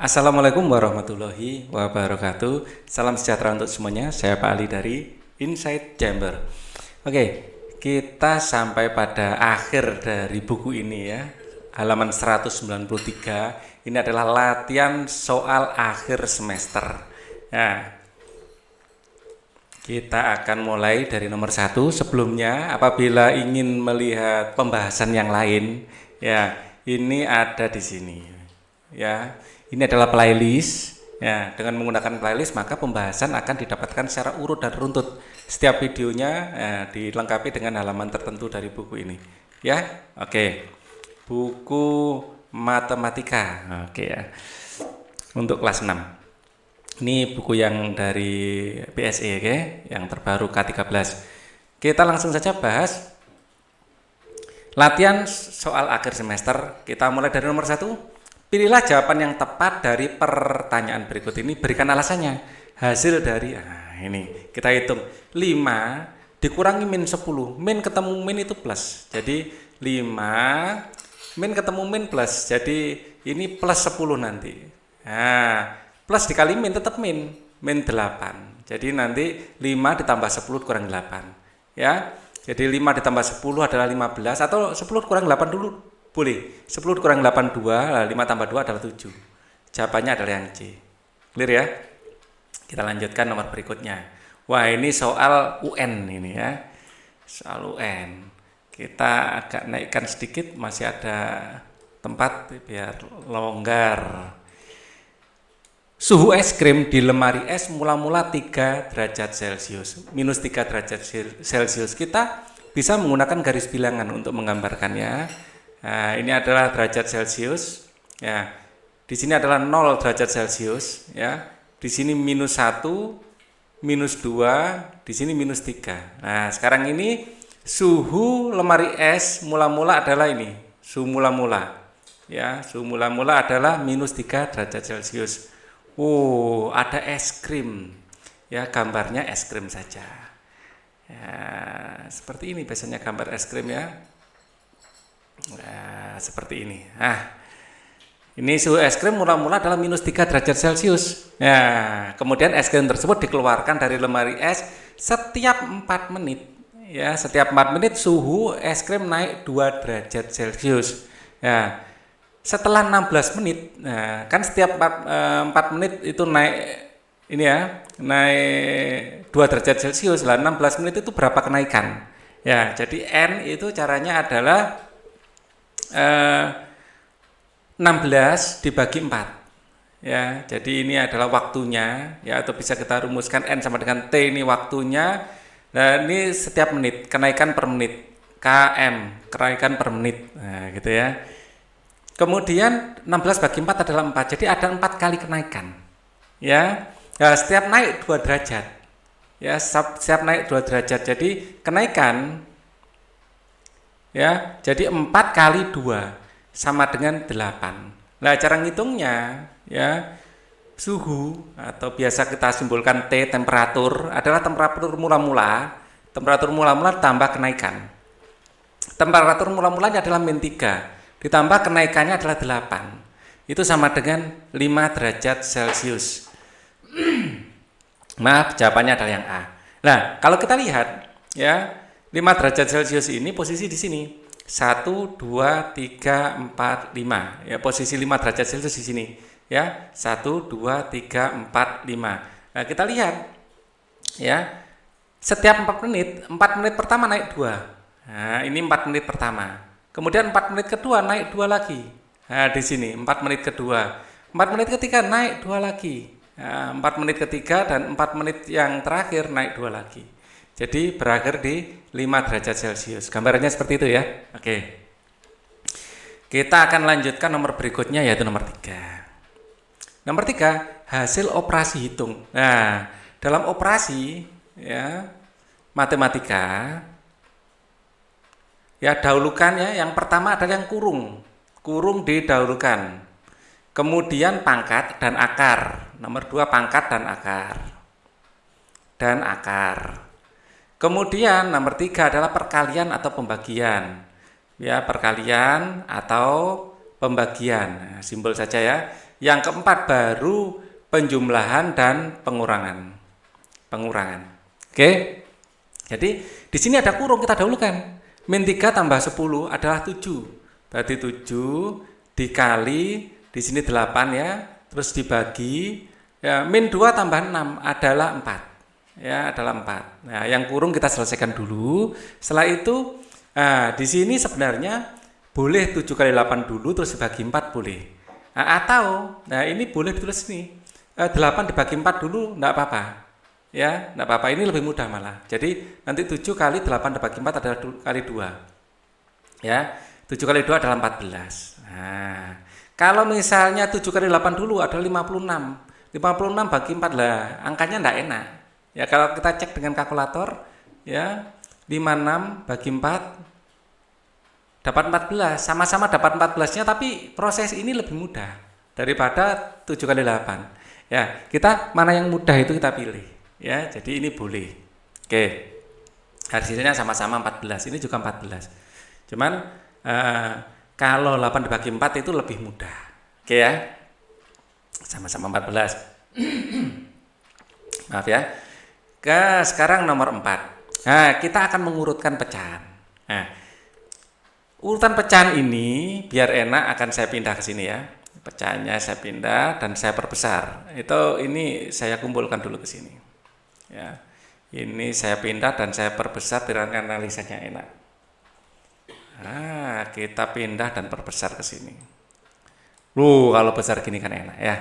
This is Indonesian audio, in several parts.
Assalamualaikum warahmatullahi wabarakatuh. Salam sejahtera untuk semuanya. Saya Pak Ali dari Insight Chamber. Oke, kita sampai pada akhir dari buku ini ya. Halaman 193. Ini adalah latihan soal akhir semester. Nah, kita akan mulai dari nomor 1. Sebelumnya, apabila ingin melihat pembahasan yang lain, ya, ini ada di sini. Ya, ini adalah playlist. Ya, dengan menggunakan playlist maka pembahasan akan didapatkan secara urut dan runtut. Setiap videonya dilengkapi dengan halaman tertentu dari buku ini. Ya, oke. Buku matematika. Oke ya. Untuk kelas 6. Ini buku yang dari PSE, oke, yang terbaru K13. Kita langsung saja bahas latihan soal akhir semester. Kita mulai dari nomor 1. Pilihlah jawaban yang tepat dari pertanyaan berikut ini. Berikan alasannya. Hasil dari ini kita hitung 5 dikurangi min 10. Min ketemu min itu plus. Jadi 5 min ketemu min plus. Jadi ini plus 10 nanti. Nah, plus dikali min tetap min 8. Jadi nanti 5 ditambah 10 kurang 8. Ya. Jadi 5 ditambah 10 adalah 15 atau 10 kurang 8 dulu. Boleh. 10 kurang 8 2, 5 tambah 2 adalah 7. Jawabannya adalah yang C. Clear ya? Kita lanjutkan nomor berikutnya. Wah, ini soal UN ini ya. Soal UN. Kita agak naikkan sedikit, masih ada tempat biar longgar. Suhu es krim di lemari es mula-mula 3 derajat Celcius. Minus 3 derajat Celcius. Kita bisa menggunakan garis bilangan untuk menggambarkannya. Nah, ini adalah derajat Celcius. Ya, di sini adalah 0 derajat Celcius. Ya, di sini minus 1, minus 2, di sini minus 3. Nah, sekarang ini suhu lemari es mula-mula adalah ini, suhu mula-mula. Ya, suhu mula-mula adalah minus 3 derajat Celcius. Ada es krim. Ya, gambarnya es krim saja. Ya, seperti ini biasanya gambar es krim ya. Nah, seperti ini. Ini suhu es krim mula-mula adalah minus 3 derajat Celcius. Nah, kemudian es krim tersebut dikeluarkan dari lemari es setiap 4 menit. Ya, setiap 4 menit suhu es krim naik 2 derajat Celcius. Nah, setelah 16 menit, nah, kan setiap 4 menit itu naik ini ya, naik 2 derajat Celcius. Lah 16 menit itu berapa kenaikan? Ya, jadi N itu caranya adalah 16 dibagi 4. Ya, jadi ini adalah waktunya ya, atau bisa kita rumuskan N sama dengan T, ini waktunya. Nah, ini setiap menit, kenaikan per menit. KM, kenaikan per menit. Nah, gitu ya. Kemudian 16 bagi 4 adalah 4. Jadi ada 4 kali kenaikan. Ya. Nah, setiap naik 2 derajat. Ya, setiap naik 2 derajat. Jadi kenaikan ya, jadi 4 kali 2 sama dengan 8. Nah, cara ngitungnya ya, suhu atau biasa kita simbolkan T, temperatur adalah temperatur mula-mula. Temperatur mula-mula tambah kenaikan. Temperatur mula-mulanya adalah min 3 ditambah kenaikannya adalah 8. Itu sama dengan 5 derajat Celcius. Maaf, jawabannya adalah yang A. Nah, kalau kita lihat ya, 5 derajat Celcius ini posisi di sini. 1, 2, 3, 4, 5. Ya, posisi 5 derajat Celcius di sini. Ya, 1, 2, 3, 4, 5. Nah, kita lihat. Ya, setiap 4 menit, 4 menit pertama naik 2. Nah, ini 4 menit pertama. Kemudian 4 menit kedua naik 2 lagi. Nah, di sini 4 menit kedua. 4 menit ketiga naik 2 lagi. Nah, 4 menit ketiga dan 4 menit yang terakhir naik 2 lagi. Jadi berakhir di 5 derajat Celcius. Gambarannya seperti itu ya. Oke. Kita akan lanjutkan nomor berikutnya, yaitu nomor 3. Nomor 3, hasil operasi hitung. Nah, dalam operasi ya, matematika ya, dahulukan ya. Yang pertama adalah yang kurung. Kurung didahulukan. Kemudian pangkat dan akar. Nomor 2 pangkat dan akar. Dan akar. Kemudian nomor 3 adalah perkalian atau pembagian. Ya, perkalian atau pembagian. Nah, simbol saja ya. Yang keempat baru penjumlahan dan pengurangan. Oke. Jadi di sini ada kurung, kita dahulukan. Min 3 tambah 10 adalah 7. Berarti 7 dikali di sini 8 ya. Terus dibagi ya, min 2 tambah 6 adalah 4. Ya, adalah 4. Nah, yang kurung kita selesaikan dulu. Setelah itu di sini sebenarnya boleh 7 kali 8 dulu terus dibagi 4 boleh. Nah, ini boleh ditulis nih. 8 dibagi 4 dulu enggak apa-apa. Ya, enggak apa-apa. Ini lebih mudah malah. Jadi nanti 7 kali 8 dibagi 4 adalah kali 2. Ya, 7 kali 2 adalah 14. Nah, kalau misalnya 7 kali 8 dulu adalah 56. 56 bagi 4 lah, angkanya enggak enak. Ya, kalau kita cek dengan kalkulator ya, 56 bagi 4 dapat 14. Sama-sama dapat 14-nya tapi proses ini lebih mudah daripada 7 kali 8. Ya, kita mana yang mudah itu kita pilih. Ya, jadi ini boleh. Oke. Hasilnya sama-sama 14. Ini juga 14. Cuman kalau 8 dibagi 4 itu lebih mudah. Oke ya. Sama-sama 14. Maaf ya. Sekarang nomor 4. Nah, kita akan mengurutkan pecahan. Nah, urutan pecahan ini biar enak akan saya pindah ke sini ya. Pecahannya saya pindah dan saya perbesar. Ini saya kumpulkan dulu ke sini. Ya. Ini saya pindah dan saya perbesar biar analisanya enak. Nah, kita pindah dan perbesar ke sini. Kalau besar gini kan enak ya.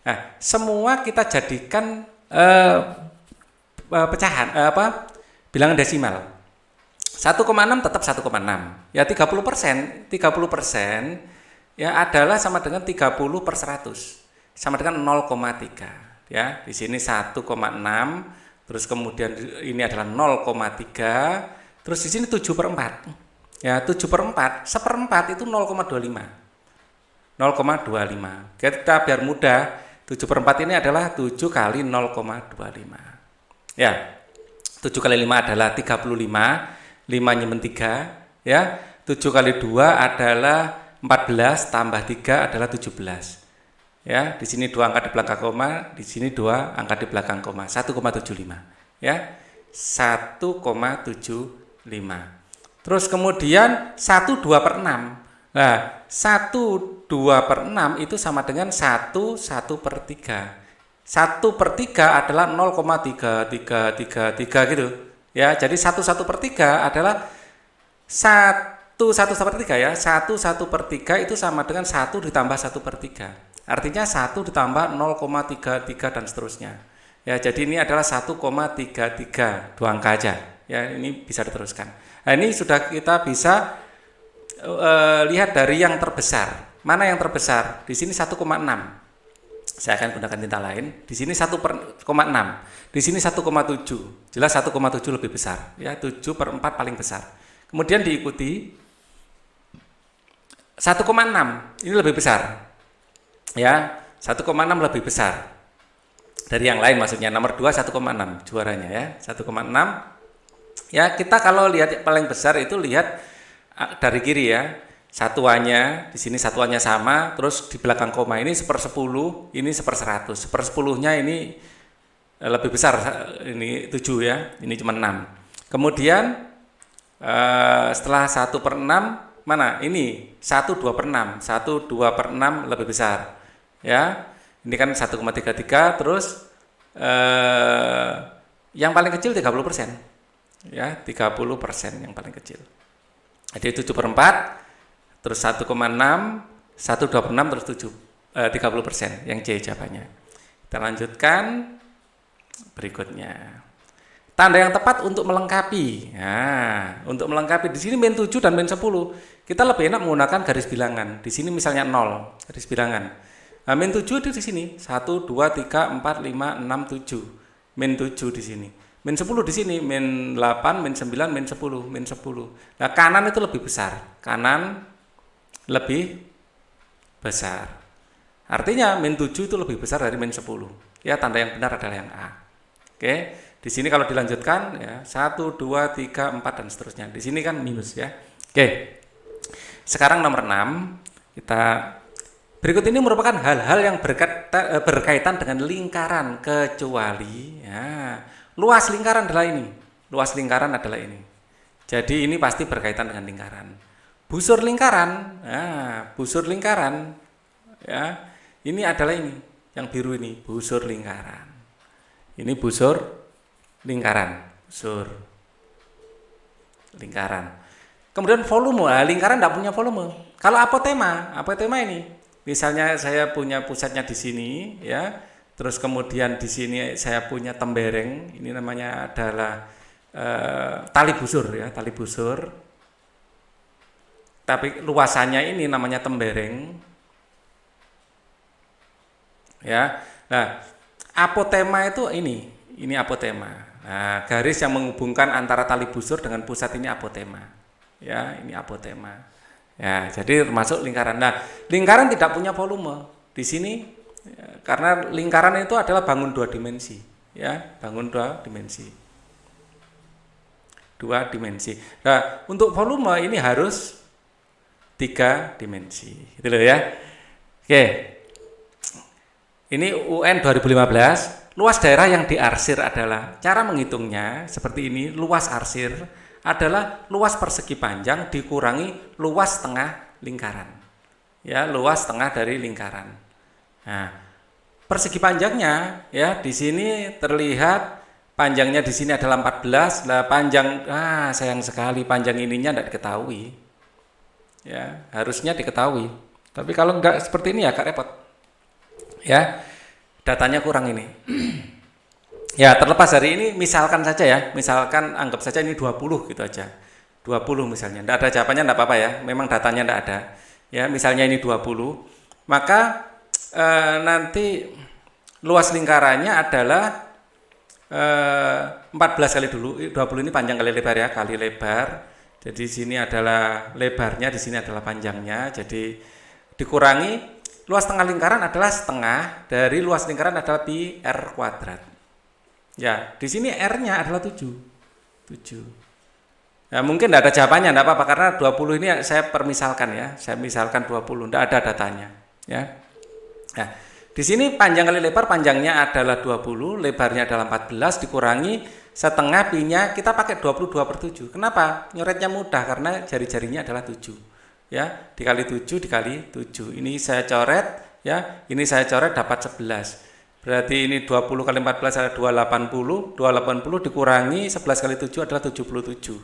Nah, semua kita jadikan pecahan bilangan desimal. 1,6 tetap 1,6. Ya 30%. 30% ya adalah sama dengan 30 per 100. Sama dengan 0,3. Ya, di sini 1,6, terus kemudian ini adalah 0,3, terus di sini 7 per 4. Ya, 7 per 4, seperempat itu 0,25. 0,25. Kita biar mudah, 7 per 4 ini adalah 7 kali 0,25. Ya, 7 kali 5 adalah 35, 5 nyemen 3, ya. 7 kali 2 adalah 14 tambah 3 adalah 17. Ya, di sini 2 angka di belakang koma, di sini 2 angka di belakang koma, 1,75. Ya. 1,75. Terus kemudian 1 2 per 6. Nah, 1 2 per 6 itu sama dengan 1 1 per 3. 1 per 3 adalah 0,3333 gitu. Ya, jadi 1 1 per 3 adalah 1 1 per 3 ya. 1 1 per 3 itu sama dengan 1 ditambah 1 per 3. Artinya 1 ditambah 0,33 dan seterusnya. Ya, jadi ini adalah 1,33, 2 angka aja. Ya, ini bisa diteruskan. Nah, ini sudah kita bisa lihat dari yang terbesar. Mana yang terbesar? Di sini 1,6. Saya akan gunakan tinta lain. Di sini 1,6. Di sini 1,7. Jelas 1,7 lebih besar. Ya, 7 per 4 paling besar. Kemudian diikuti 1,6. Ini lebih besar. Ya, 1,6 lebih besar dari yang lain, maksudnya nomor 2 1,6 juaranya ya. 1,6. Ya, kita kalau lihat paling besar itu lihat dari kiri ya. Satuannya di sini satuannya sama, terus di belakang koma ini 1/10, ini 1/100. 1/10-nya ini lebih besar, ini 7 ya, ini cuma 6. Kemudian setelah 1/6 mana? Ini 1 2 per 6. 1 2 per 6 lebih besar. Ya. Ini kan 1,33, terus yang paling kecil 30%. Ya, 30% yang paling kecil. Jadi 7 per 4, terus 1,6, 1 2 per 6, terus 30%. Yang C jawabannya. Kita lanjutkan berikutnya. Tanda yang tepat untuk melengkapi. Nah, untuk melengkapi di sini min 7 dan min 10. Kita lebih enak menggunakan garis bilangan. Di sini misalnya 0, garis bilangan. Nah, min 7 itu di sini. 1 2 3 4 5 6 7. Min 7 di sini. Min 10 di sini, min 8, min 9, min 10, min 10. Nah, kanan itu lebih besar. Kanan lebih besar. Artinya min 7 itu lebih besar dari min 10. Ya, tanda yang benar adalah yang A. Oke. Di sini kalau dilanjutkan ya 1 2 3 4 dan seterusnya. Di sini kan minus ya. Oke. Sekarang nomor 6 kita Berikut ini merupakan hal-hal yang berkaitan dengan lingkaran kecuali ya, luas lingkaran adalah ini. Luas lingkaran adalah ini. Jadi ini pasti berkaitan dengan lingkaran. Busur lingkaran, busur lingkaran, ya, ini adalah ini, yang biru ini, busur lingkaran. Ini busur lingkaran, busur lingkaran. Kemudian volume, lingkaran tidak punya volume. Kalau apotema ini, misalnya saya punya pusatnya di sini, ya, terus kemudian di sini saya punya tembereng, ini namanya adalah tali busur, ya, tali busur. Tapi luasannya ini namanya tembereng, ya. Nah, apotema itu ini apotema. Nah, garis yang menghubungkan antara tali busur dengan pusat ini apotema. Ya, ini apotema. Ya, jadi termasuk lingkaran. Nah, lingkaran tidak punya volume. Di sini ya, karena lingkaran itu adalah bangun dua dimensi, ya, bangun dua dimensi. Dua dimensi. Nah, untuk volume ini harus 3 dimensi. Gitu loh ya. Oke. Ini UN 2015, luas daerah yang diarsir adalah cara menghitungnya seperti ini, luas arsir adalah luas persegi panjang dikurangi luas tengah lingkaran. Ya, luas tengah dari lingkaran. Nah, persegi panjangnya ya di sini terlihat panjangnya di sini adalah 14. Lah panjang sayang sekali panjang ininya tidak diketahui. Ya, harusnya diketahui. Tapi kalau enggak seperti ini ya agak repot. Ya. Datanya kurang ini. Ya, terlepas dari ini misalkan saja ya, misalkan anggap saja ini 20 gitu aja. 20 misalnya, tidak ada jawabannya tidak apa-apa ya, memang datanya tidak ada. Ya, misalnya ini 20, maka nanti luas lingkarannya adalah 14 kali dulu, 20 ini panjang kali lebar ya, kali lebar. Jadi sini adalah lebarnya, di sini adalah panjangnya, jadi dikurangi luas tengah lingkaran adalah setengah dari luas lingkaran adalah pi r kuadrat. Ya, di sini R-nya adalah 7. Ya, mungkin tidak ada jawabannya, tidak apa-apa karena 20 ini saya permisalkan ya. Saya misalkan 20, tidak ada datanya, ya. Nah, di sini panjang kali lebar, panjangnya adalah 20, lebarnya adalah 14 dikurangi setengah pi-nya kita pakai 22/7. Kenapa? Nyoretnya mudah karena jari-jarinya adalah 7. Ya, dikali 7 dikali 7. Ini saya coret ya, ini saya coret dapat 11. Berarti ini 20 kali 14 adalah 280. 280 dikurangi 11 kali 7 adalah 77.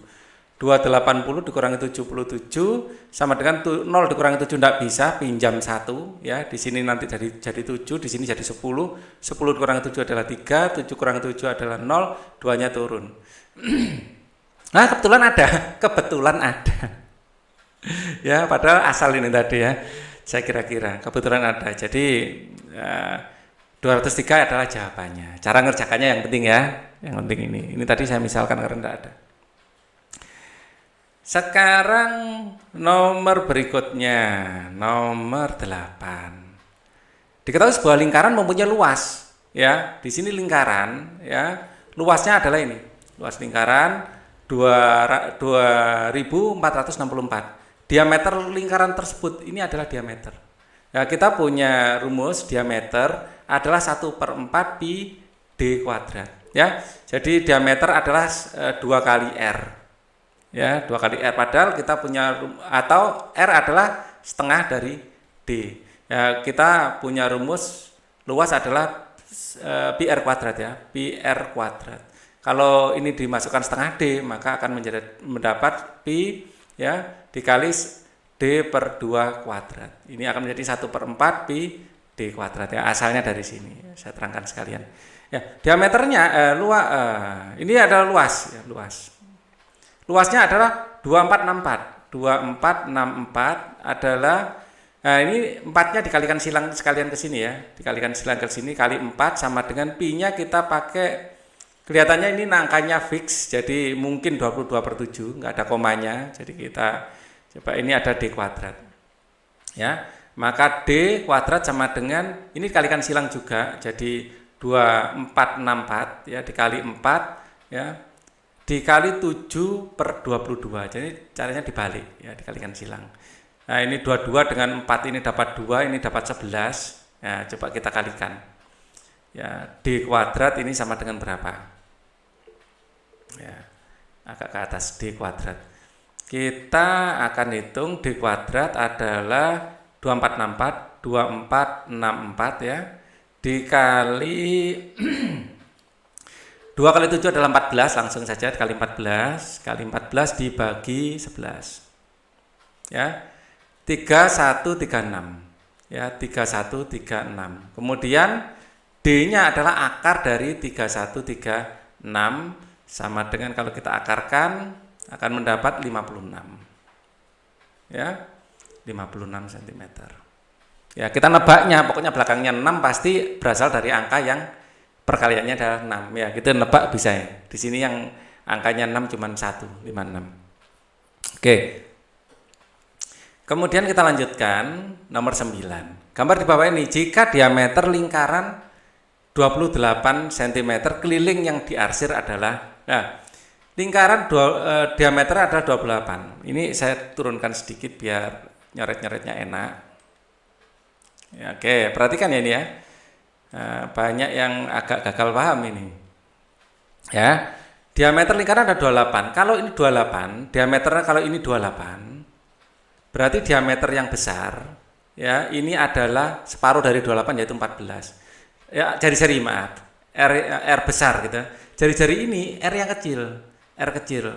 280 dikurangi 77 sama dengan 0 dikurangi 7 tidak bisa, pinjam 1 ya. Di sini nanti jadi 7, di sini jadi 10. 10 dikurangi 7 adalah 3, 7 kurangi 7 adalah 0, 2-nya turun. Nah, kebetulan ada. Ya, padahal asal ini tadi ya. Saya kira-kira kebetulan ada. Jadi 203 adalah jawabannya. Cara ngerjakannya yang penting ya. Yang penting ini. Ini tadi saya misalkan karena tidak ada. Sekarang nomor berikutnya, nomor 8. Diketahui sebuah lingkaran mempunyai luas, ya. Di sini lingkaran, ya. Luasnya adalah ini. Luas lingkaran 2464. Diameter lingkaran tersebut ini adalah diameter. Ya, kita punya rumus diameter adalah 1/4 pi d kuadrat. Ya, jadi diameter adalah 2 kali r. Ya, 2 kali r. Padahal kita punya atau r adalah setengah dari d. Ya, kita punya rumus luas adalah pi r kuadrat ya, pi r kuadrat. Kalau ini dimasukkan setengah d, maka akan mendapat pi ya dikali d/2 kuadrat. Ini akan menjadi 1/4 pi d kuadrat ya. Asalnya dari sini. Saya terangkan sekalian. Ya, diameternya ini adalah luas ya, luas. Luasnya adalah 2464. 2464 adalah ini 4-nya dikalikan silang sekalian ke sini ya. Dikalikan silang ke sini kali 4 sama dengan pi-nya kita pakai, kelihatannya ini angkanya fix, jadi mungkin 22/7, nggak ada komanya. Jadi kita coba, ini ada d kuadrat. Ya, maka d kuadrat sama dengan, ini dikalikan silang juga, jadi 2464 ya dikali 4 ya dikali 7/22. Jadi caranya dibalik ya, dikalikan silang. Nah, ini 22 dengan 4 ini dapat 2, ini dapat 11. Nah, coba kita kalikan. Ya, D kuadrat ini sama dengan berapa? Ya, agak ke atas, D kuadrat. Kita akan hitung D kuadrat adalah 2464 ya. Dikali 2 kali 7 adalah 14, langsung saja kali 14 dibagi 11. Ya. 3136. Ya, 3136. Kemudian D-nya adalah akar dari 3136 sama dengan kalau kita akarkan akan mendapat 56. Ya. 56 cm. Ya, kita nebaknya pokoknya belakangnya 6 pasti berasal dari angka yang perkaliannya adalah 6. Ya, kita nebak bisa ya. Di sini yang angkanya 6 cuma 1, 56. Oke. Kemudian kita lanjutkan nomor 9. Gambar di bawah ini, jika diameter lingkaran 28 cm keliling yang diarsir adalah, nah, lingkaran diameter adalah 28. Ini saya turunkan sedikit biar nyoret-nyoretnya enak. Ya, oke, perhatikan ya ini ya. Nah, banyak yang agak gagal paham ini. Ya, diameter lingkaran ada 28. Kalau ini 28, diameternya kalau ini 28, berarti diameter yang besar, ya, ini adalah separuh dari 28 yaitu 14. Ya, jari-jari maaf. R besar gitu. Jari-jari ini R yang kecil, R kecil.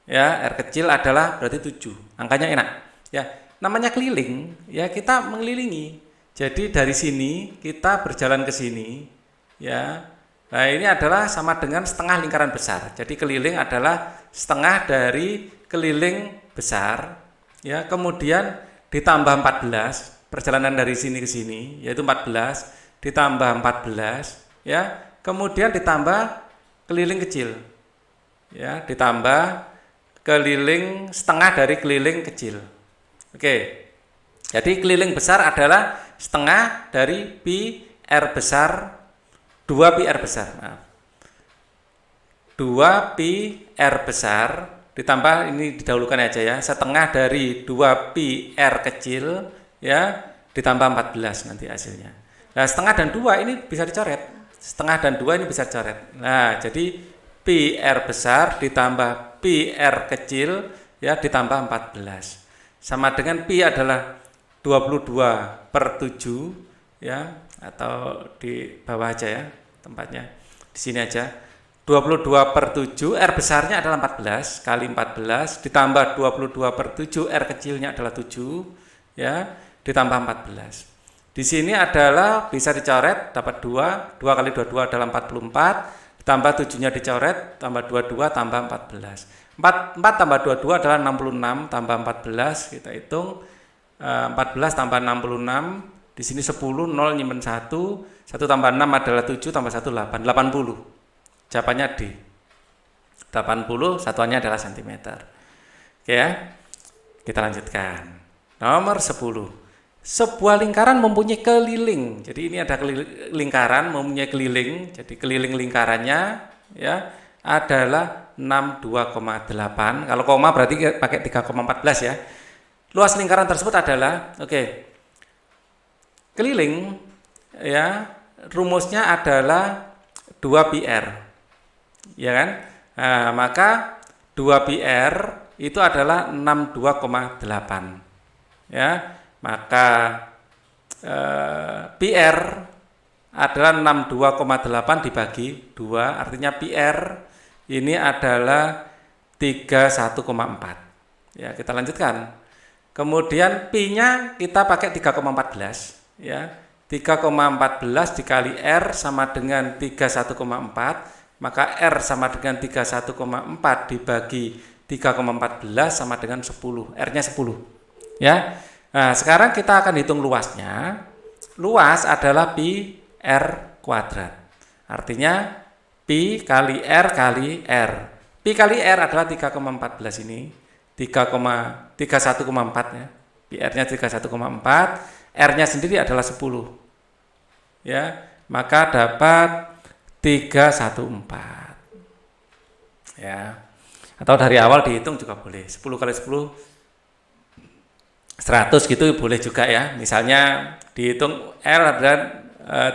Ya, R kecil adalah berarti 7. Angkanya enak. Ya, namanya keliling, ya kita mengelilingi. Jadi dari sini kita berjalan ke sini, ya. Nah, ini adalah sama dengan setengah lingkaran besar. Jadi keliling adalah setengah dari keliling besar, ya. Kemudian ditambah 14, perjalanan dari sini ke sini yaitu 14 ditambah 14, ya. Kemudian ditambah keliling kecil. Ya, ditambah keliling setengah dari keliling kecil. Oke. Jadi keliling besar adalah setengah dari pi R besar 2 pi R besar. Maaf. 2 pi R besar ditambah ini didahulukan aja ya, setengah dari 2 pi R kecil ya ditambah 14 nanti hasilnya. Nah, setengah dan 2 ini bisa dicoret. Setengah dan 2 ini bisa dicoret. Nah, jadi pi R besar ditambah pi R kecil ya ditambah 14. Sama dengan pi adalah 22/7 ya, atau di bawah aja ya tempatnya, di sini aja. 22/7, R besarnya adalah 14 kali 14 ditambah 22/7, R kecilnya adalah 7 ya ditambah 14. Di sini adalah bisa dicoret dapat 2 kali 22 adalah 44 ditambah 7-nya dicoret tambah 22 tambah 14. 4 tambah 22 adalah 66 tambah 14, kita hitung 14 tambah 66, di sini 10, 0 nyimpen 1 tambah 6 adalah 7 tambah 1 8, 80. Jawabannya D. 80, satuannya adalah cm. Oke ya. Kita lanjutkan. Nomor 10. Sebuah lingkaran mempunyai keliling. Jadi ini ada lingkaran mempunyai keliling. Jadi keliling lingkarannya ya adalah 62,8. Kalau koma berarti pakai 3,14 ya. Luas lingkaran tersebut adalah keliling ya, rumusnya adalah 2 pi R. Ya kan? Nah, maka 2 pi R itu adalah 62,8. Ya, maka pi R adalah 62,8 dibagi 2, artinya pi R ini adalah 31,4. Ya, kita lanjutkan. Kemudian pi-nya kita pakai 3,14 ya. 3,14 dikali R sama dengan 31,4, maka R sama dengan 31,4 dibagi 3,14 sama dengan 10. R-nya 10. Ya. Nah, sekarang kita akan hitung luasnya. Luas adalah pi R kuadrat. Artinya pi kali R kali R. Pi kali R adalah 3,14 ini. 31,4 ya. Pi R-nya 31,4, R-nya sendiri adalah 10. Ya, maka dapat 314. Ya. Atau dari awal dihitung juga boleh. 10 kali 10 100 gitu boleh juga ya. Misalnya dihitung R adalah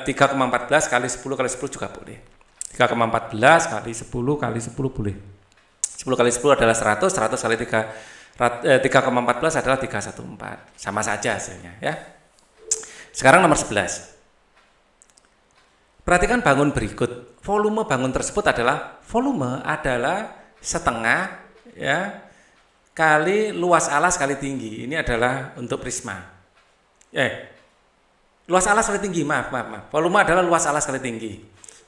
3,14 kali 10 kali 10 juga boleh. 3,14 kali 10 kali 10 boleh. 10 kali 10 adalah 100, 100 kali 3,14 adalah 314. Sama saja hasilnya ya. Sekarang nomor 11. Perhatikan bangun berikut. Volume bangun tersebut adalah setengah ya kali luas alas kali tinggi. Ini adalah untuk prisma. Luas alas kali tinggi, maaf. Volume adalah luas alas kali tinggi.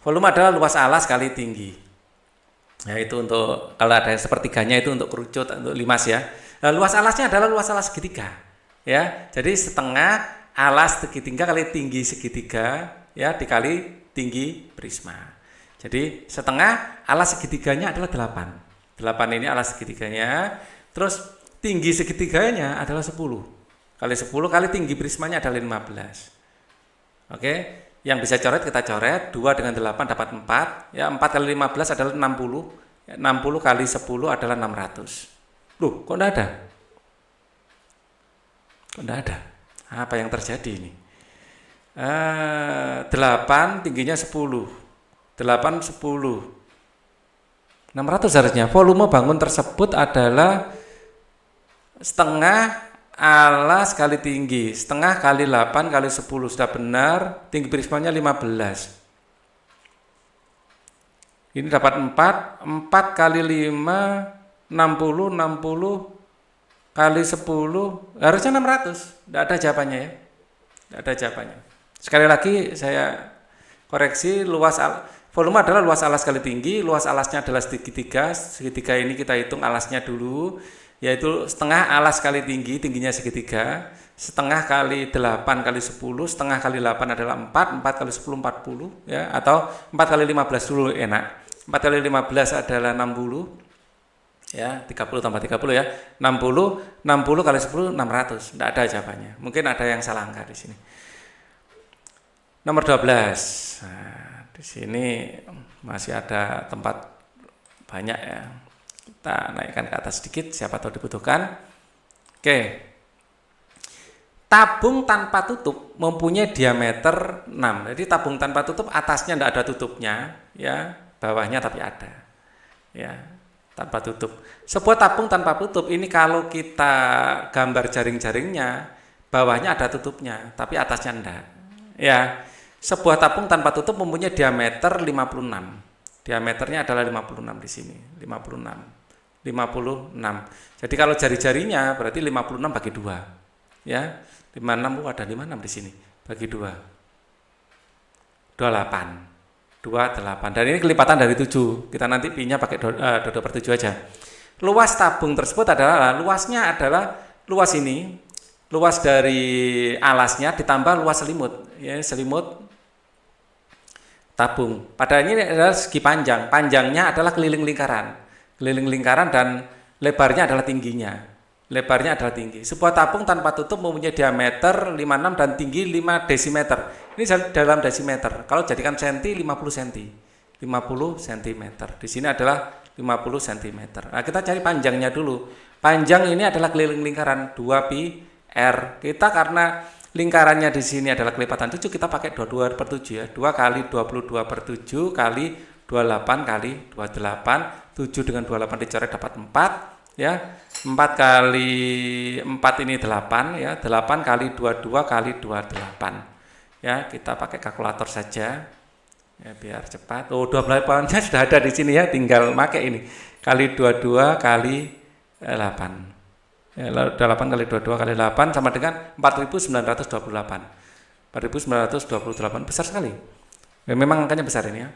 Volume adalah luas alas kali tinggi. Ya itu untuk kalau ada yang sepertiganya itu untuk kerucut, untuk limas ya. Nah, luas alasnya adalah luas alas segitiga. Ya, jadi setengah alas segitiga kali tinggi segitiga ya dikali tinggi prisma. Jadi setengah alas segitiganya adalah 8. 8 ini alas segitiganya. Terus tinggi segitiganya adalah 10. Kali 10 kali tinggi prismanya adalah 15. Oke, yang bisa coret kita coret. 2 dengan 8 dapat 4. Ya, 4 kali 15 adalah 60. 60 kali 10 adalah 600. Loh, kok enggak ada? Kok enggak ada? Apa yang terjadi ini? 8 tingginya 10. 8 10. 600 harusnya. Volume bangun tersebut adalah setengah alas kali tinggi. Setengah kali 8 kali 10. Sudah benar. Tinggi prismanya 15. Ini dapat 4. 4 kali 5 60. 60 kali 10 harusnya 600. Tidak ada jawabannya ya. Tidak ada jawabannya. Sekali lagi saya koreksi, volume adalah luas alas kali tinggi, luas alasnya adalah segitiga. Segitiga ini kita hitung alasnya dulu, yaitu setengah alas kali tinggi, tingginya segitiga. Setengah kali 8 kali 10, setengah kali 8 adalah 4, 4 kali 10 40 ya, atau 4 kali 15 dulu enak. 4 kali 15 adalah 60. Ya, 30 tambah 30 ya. 60 kali 10 600. Tidak ada jawabannya. Mungkin ada yang salah angka di sini. Nomor 12. Nah, di sini masih ada tempat banyak ya. Kita naikkan ke atas sedikit, siapa tahu dibutuhkan. Oke. Tabung tanpa tutup mempunyai diameter 6. Jadi tabung tanpa tutup atasnya tidak ada tutupnya, ya, bawahnya tapi ada. Ya, tanpa tutup. Sebuah tabung tanpa tutup ini kalau kita gambar jaring-jaringnya, bawahnya ada tutupnya, tapi atasnya enggak. Ya. Sebuah tabung tanpa tutup mempunyai diameter 56. Diameternya adalah 56 di sini. 56. Jadi kalau jari-jarinya berarti 56 bagi 2. Ya. 56 ada 56 di sini. Bagi 2. 28. Dan ini kelipatan dari 7. Kita nanti pi-nya pakai 2/7 aja. Luas tabung tersebut adalah luasnya adalah luas ini. Luas dari alasnya ditambah luas selimut. Ya, selimut tabung. Pada ini adalah segi panjang. Panjangnya adalah keliling lingkaran. Keliling lingkaran dan lebarnya adalah tingginya. Lebarnya adalah tinggi. Sebuah tabung tanpa tutup mempunyai diameter 56 dan tinggi 5 desimeter. Ini dalam desimeter. Kalau jadikan senti 50 cm. 50 cm. Di sini adalah 50 cm. Nah, kita cari panjangnya dulu. Panjang ini adalah keliling lingkaran 2 pi r. Kita karena lingkarannya di sini adalah kelipatan 7, kita pakai 22/7 ya. 2 kali 22/7 kali 28 kali 28. 7 dengan 28 dicoret dapat 4 ya. 4 kali 4 ini 8 ya. 8 kali 22 kali 28. Ya, kita pakai kalkulator saja. Ya, biar cepat. Oh, 28-nya sudah ada di sini ya, tinggal pakai ini. Kali 22 kali 8. Ya, 8 kali 22 kali 8 sama dengan 4.928. 4.928 besar sekali. Ya, memang angkanya besar ini ya.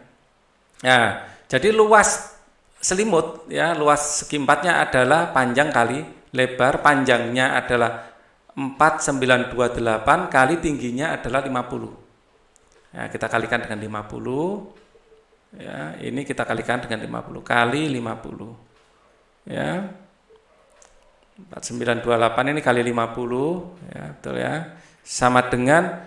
Ya, jadi luas selimut ya, luas segi empatnya adalah panjang kali lebar. Panjangnya adalah 4928 kali tingginya adalah 50. Ya, kita kalikan dengan 50. Ya, ini kita kalikan dengan 50 kali 50. Ya. 4928 ini kali 50 ya, betul ya. Sama dengan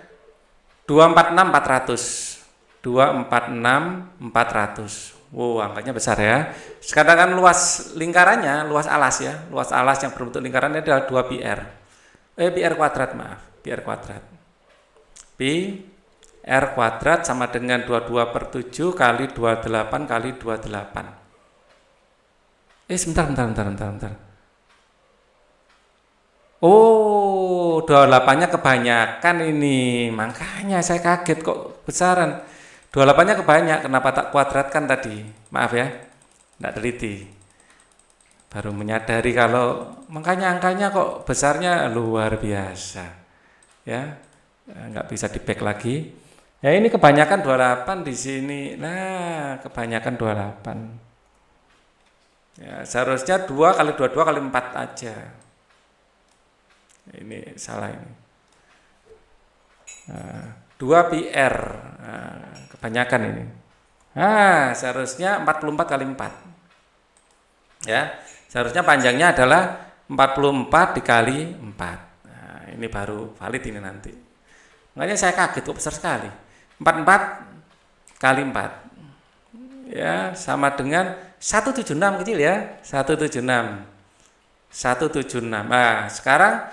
246 400. 246 400. Wow, angkanya besar ya. Sekarang kan luas lingkarannya, luas alas ya. Luas alas yang berbentuk lingkarannya adalah 2 pi r. pi R kuadrat, maaf, pi R kuadrat. Pi R kuadrat sama dengan 22/7 kali 28 kali 28. Sebentar. Oh, 28-nya kebanyakan ini. Makanya saya kaget kok besaran. 28-nya kebanyak, kenapa tak kuadratkan tadi? Maaf ya, tidak teliti. Baru menyadari kalau makanya angkanya kok besarnya luar biasa. Ya, nggak bisa di-back lagi. Ya ini kebanyakan 28 di sini. Nah, kebanyakan 28. Ya, seharusnya 2 kali 22 kali 4 aja. Ini salah ini. 2 pi R. Kebanyakan ini. Seharusnya 44 kali 4. Ya, seharusnya panjangnya adalah 44 dikali 4. Nah, ini baru valid ini nanti. Makanya saya kaget kok besar sekali. 44 kali 4. Ya, sama dengan 176 kecil ya. 176. Nah, sekarang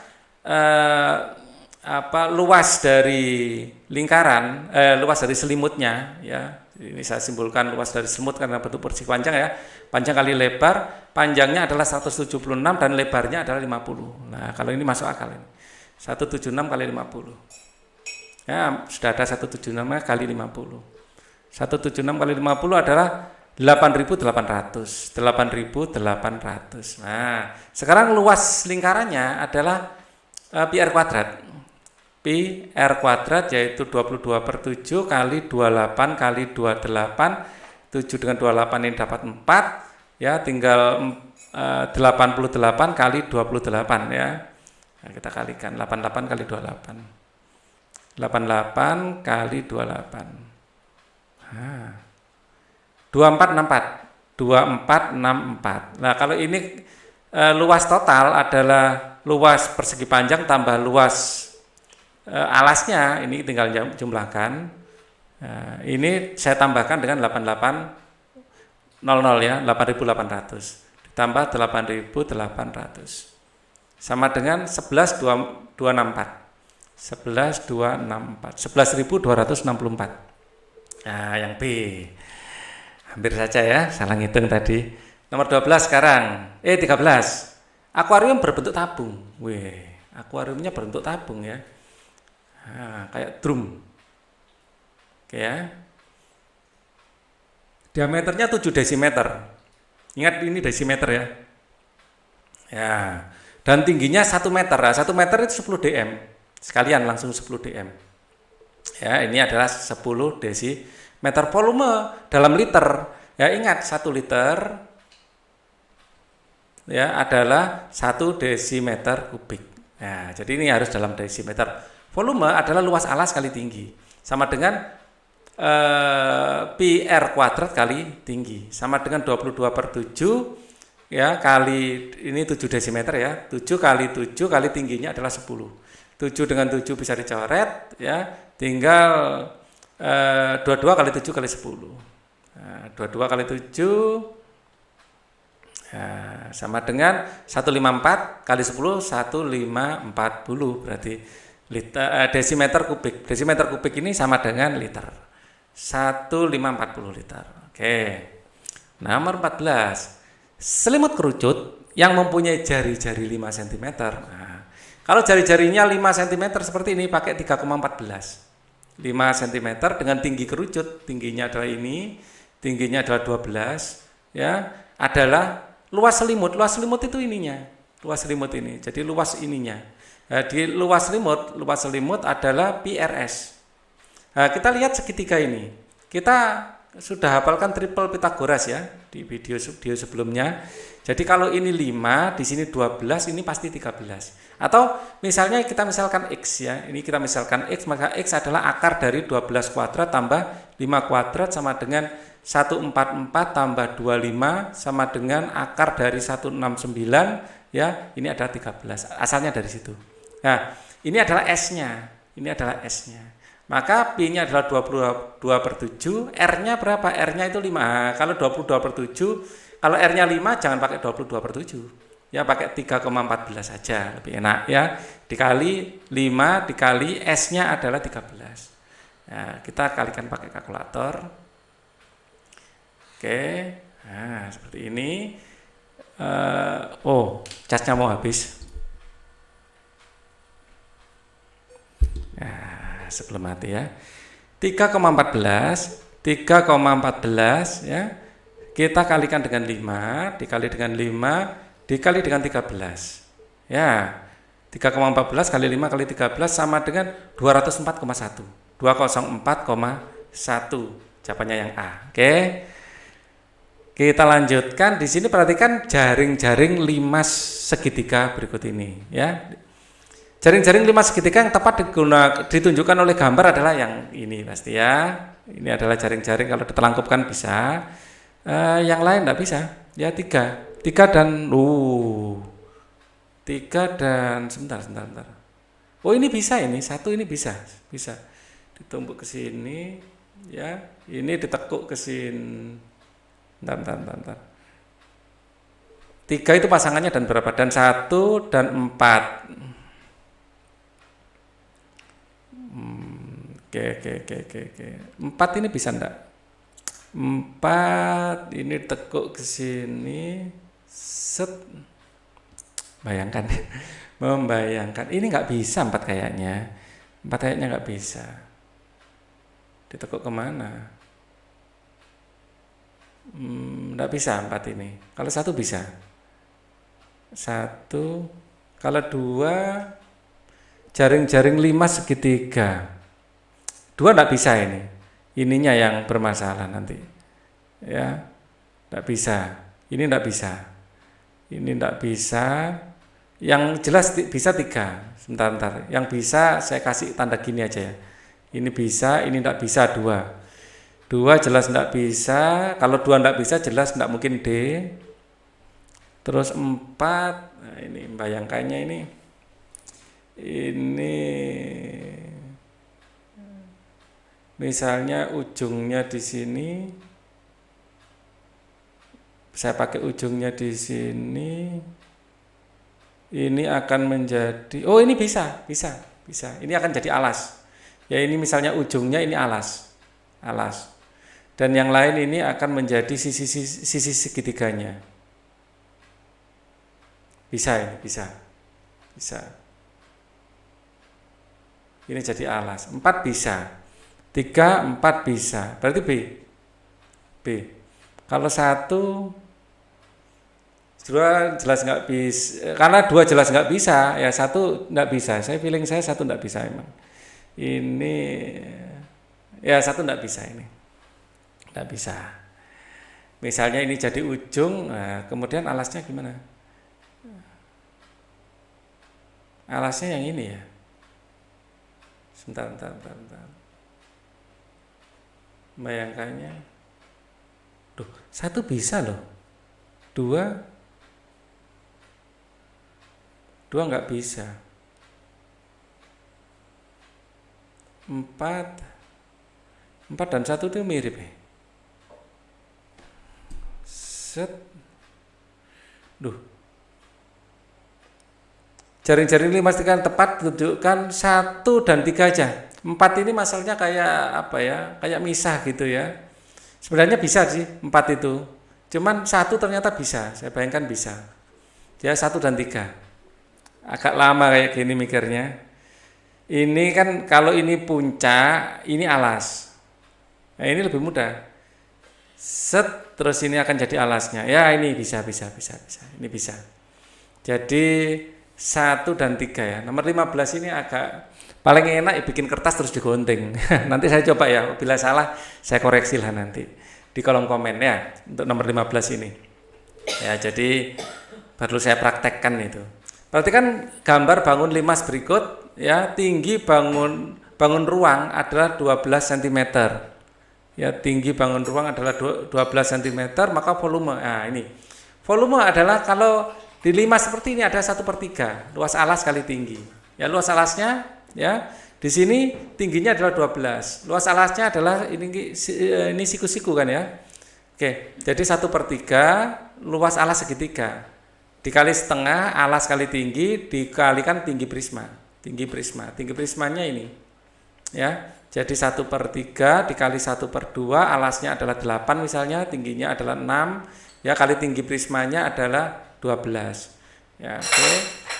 luas dari lingkaran, luas dari selimutnya ya. Ini saya simbolkan luas dari selimut karena bentuk persegi panjang ya. Panjang kali lebar, panjangnya adalah 176 dan lebarnya adalah 50. Nah, kalau ini masuk akal ini. 176 kali 50. Ya, sudah ada 176 kali 50. 176 kali 50 adalah 8.800. 8.800. Nah, sekarang luas lingkarannya adalah pi R kuadrat. Pi R kuadrat yaitu 22/7 kali 28 kali 28. 7 dengan 28 ini dapat 4. Ya, tinggal 88 kali 28 ya. Nah, kita kalikan 88 kali 28. 88 kali 28. 2464. Nah, kalau ini luas total adalah luas persegi panjang tambah luas alasnya, ini tinggal jumlahkan. Ini saya tambahkan dengan 8800 ya, 8.800 ditambah 8.800 sama dengan 11.264. 11.264. Nah, yang B. Hampir saja ya, salah ngitung tadi. Nomor 12 sekarang. 13. Akuarium berbentuk tabung. Akuariumnya berbentuk tabung ya. Kayak drum. Oke ya. Diameternya 7 desimeter. Ingat ini desimeter ya. Ya. Dan tingginya 1 meter. Nah, 1 meter itu 10 dm. Sekalian langsung 10 dm. Ya, ini adalah 10 desimeter. Volume dalam liter. Ya, ingat 1 liter ya adalah 1 desimeter kubik. Nah, jadi ini harus dalam desimeter. Volume adalah luas alas kali tinggi. Sama dengan pi R kuadrat kali tinggi. Sama dengan 22/7 ya kali ini 7 desimeter ya. 7 kali 7 kali tingginya adalah 10. 7 dengan 7 bisa dicoret ya. Tinggal 22 kali 7 kali 10. Nah, 22 kali 7 sama dengan 154 kali 10 1540 berarti liter, desimeter kubik. Desimeter kubik ini sama dengan liter. 1540 liter. Oke. Nomor 14. Selimut kerucut yang mempunyai jari-jari 5 cm. Nah, kalau jari-jarinya 5 cm seperti ini pakai 3,14. 5 cm dengan tinggi kerucut, tingginya adalah ini, tingginya adalah 12 ya, adalah luas selimut. Luas selimut itu ininya. Luas selimut ini. Jadi luas ininya. Di luas selimut adalah PRS. Nah, kita lihat segitiga ini. Kita sudah hafalkan triple Pythagoras ya di video sebelumnya. Jadi kalau ini 5, di sini 12, ini pasti 13. Atau misalnya kita misalkan X ya. Ini kita misalkan X, maka X adalah akar dari 12 kuadrat tambah 5 kuadrat sama dengan 144 tambah 25 sama dengan akar dari 169 ya. Ini adalah 13. Asalnya dari situ. Nah, ini adalah S-nya. Ini adalah S-nya. Maka P-nya adalah 22/7, R-nya berapa? R-nya itu 5. Nah, kalau 22/7, kalau R-nya 5 jangan pakai 22/7. ya pakai 3,14 saja, lebih enak ya. Dikali 5 dikali S-nya adalah 13. Nah, kita kalikan pakai kalkulator. Oke, nah seperti ini. Casnya mau habis. Nah, sebelum mati ya. 3,14 ya. Kita kalikan dengan 5, dikali dengan 5, dikali dengan 13. Ya, 3,14 kali 5 kali 13 sama dengan 204,1. 204,1. Jawabannya yang A. Oke. Kita lanjutkan. Di sini perhatikan jaring-jaring 5 segitiga berikut ini ya. Jaring-jaring 5 segitiga yang tepat ditunjukkan oleh gambar adalah yang ini pasti ya. Ini adalah jaring-jaring, kalau ditelangkupkan bisa. Yang lain tidak bisa. Ya 3 dan sebentar. Oh ini bisa, ini 1 ini bisa ditumbuk ke sini ya. Ini ditekuk ke sini. Bentar. 3 itu pasangannya dan berapa? Dan 1 dan 4. Oke. 4 ini bisa enggak? 4 ini tekuk ke sini. Set. Bayangkan. Membayangkan. Ini enggak bisa 4 kayaknya. 4 kayaknya enggak bisa. Ditekuk kemana? Enggak bisa 4 ini. Kalau 1 bisa. 1. Kalau 2 jaring-jaring 5 segitiga. 2 enggak bisa ini. Ininya yang bermasalah nanti. Ya. Enggak bisa. Ini enggak bisa. Ini enggak bisa. Yang jelas bisa 3. Sebentar. Yang bisa saya kasih tanda gini aja ya. Ini bisa, ini enggak bisa 2. 2 jelas enggak bisa. Kalau 2 enggak bisa jelas enggak mungkin D. Terus 4, nah ini bayangkannya ini misalnya ujungnya di sini, saya pakai ujungnya di sini, ini akan menjadi, oh ini bisa, ini akan jadi alas. Ya ini misalnya ujungnya ini alas. Dan yang lain ini akan menjadi sisi segitiganya. Bisa. Ini jadi alas. 4 bisa. 3, 4 bisa. Berarti B. Kalau 1, 2 jelas nggak bisa. Karena 2 jelas nggak bisa, ya 1 nggak bisa. Feeling saya 1 nggak bisa emang. Ini ya 1 nggak bisa ini. Nggak bisa. Misalnya ini jadi ujung, nah, kemudian alasnya gimana? Alasnya yang ini ya. Sebentar. Bayangkannya. 1 bisa loh. 2 nggak bisa. 4 dan 1 itu mirip ya. Set. Jaring-jaring 5 segitiga tepat tunjukkan 1 dan 3 aja. 4 ini masalahnya kayak apa ya? Kayak misah gitu ya. Sebenarnya bisa sih 4 itu. Cuman 1 ternyata bisa. Saya bayangkan bisa. Ya 1 dan 3. Agak lama kayak gini mikirnya. Ini kan kalau ini puncak, ini alas. Nah, ini lebih mudah. Set, terus ini akan jadi alasnya. Ya ini bisa. Ini bisa. Jadi 1 dan 3 ya. Nomor 15 ini agak paling enak bikin kertas terus digunting. Nanti saya coba ya. Bila salah saya koreksi lah nanti di kolom komen ya untuk nomor 15 ini. Ya jadi baru saya praktekkan itu. Berarti kan gambar bangun 5 berikut ya, tinggi bangun ruang adalah 12 cm. Ya, tinggi bangun ruang adalah 12 cm, maka volume. Nah, ini. Volume adalah kalau di 5 seperti ini ada 1/3, luas alas kali tinggi. Ya, luas alasnya ya. Di sini tingginya adalah 12. Luas alasnya adalah ini siku-siku kan ya. Oke, jadi 1/3 luas alas segitiga dikali setengah alas kali tinggi dikalikan tinggi prisma. Tinggi prismanya ini ya. Jadi 1/3 dikali 1/2, alasnya adalah 8 misalnya, tingginya adalah 6 ya, kali tinggi prismanya adalah 12 ya. Oke,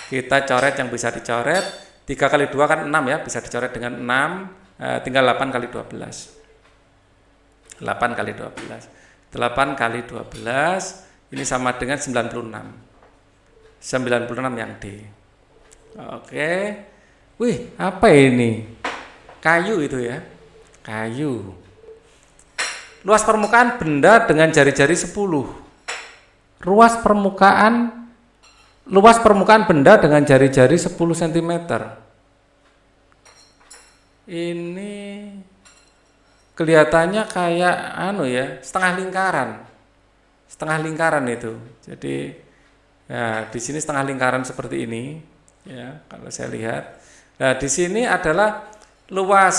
kita coret yang bisa dicoret. 3 kali 2 kan 6 ya, bisa dicoret dengan 6, tinggal 8 kali 12. 8 kali 12 8 kali 12 ini sama dengan 96 yang D. Oke. Wih, apa ini? Kayu itu ya. Kayu. Luas permukaan benda dengan jari-jari 10. Luas permukaan benda dengan jari-jari 10 cm. Ini kelihatannya kayak setengah lingkaran itu. Jadi ya, di sini setengah lingkaran seperti ini ya, kalau saya lihat. Nah, di sini adalah luas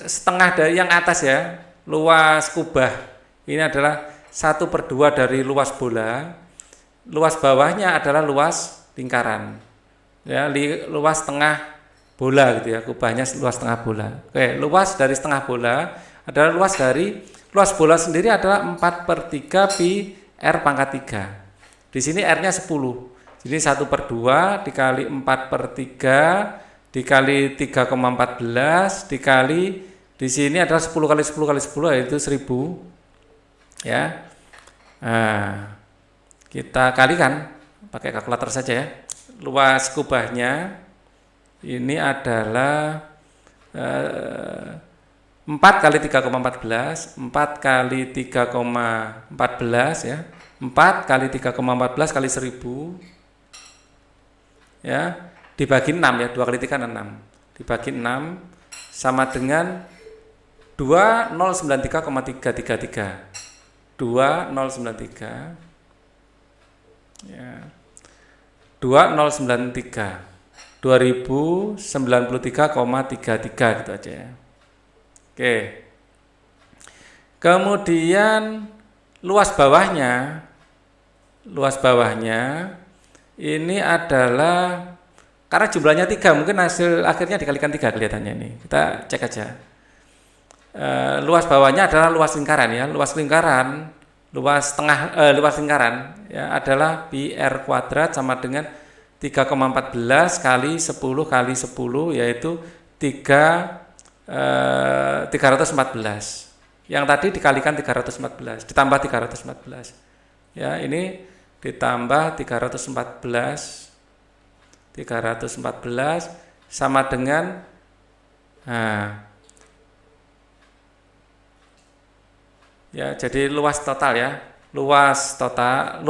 setengah dari yang atas ya, luas kubah ini adalah 1/2 dari luas bola. Luas bawahnya adalah luas lingkaran ya, luas setengah bola gitu ya, kubahnya luas setengah bola. Oke, luas dari setengah bola adalah luas bola sendiri adalah 4/3 pi r pangkat 3. Di sini r-nya 10. Jadi 1/2 dikali 4/3 dikali 3,14 dikali di sini adalah 10 kali 10 kali 10 yaitu 1000 ya. Nah, kita kalikan pakai kalkulator saja ya. Luas kubahnya ini adalah 4 kali 3,14 4 kali 3,14 ya, 4 kali 3,14 kali 1000 ya, dibagi 6 ya, 2 kali 3 6, dibagi 6 sama dengan 2093,333 2093 ya, 2093 2093,33 gitu aja ya. Oke. Kemudian luas bawahnya ini adalah, karena jumlahnya 3, mungkin hasil akhirnya dikalikan 3 kelihatannya ini. Kita cek aja. Luas bawahnya adalah luas lingkaran ya. Luas lingkaran ya adalah pi r kuadrat sama dengan 3,14 kali 10 kali 10 yaitu 314. Yang tadi dikalikan 314 ditambah 314. Ya, ini ditambah 314 sama dengan ya, jadi luas total ya. Luas total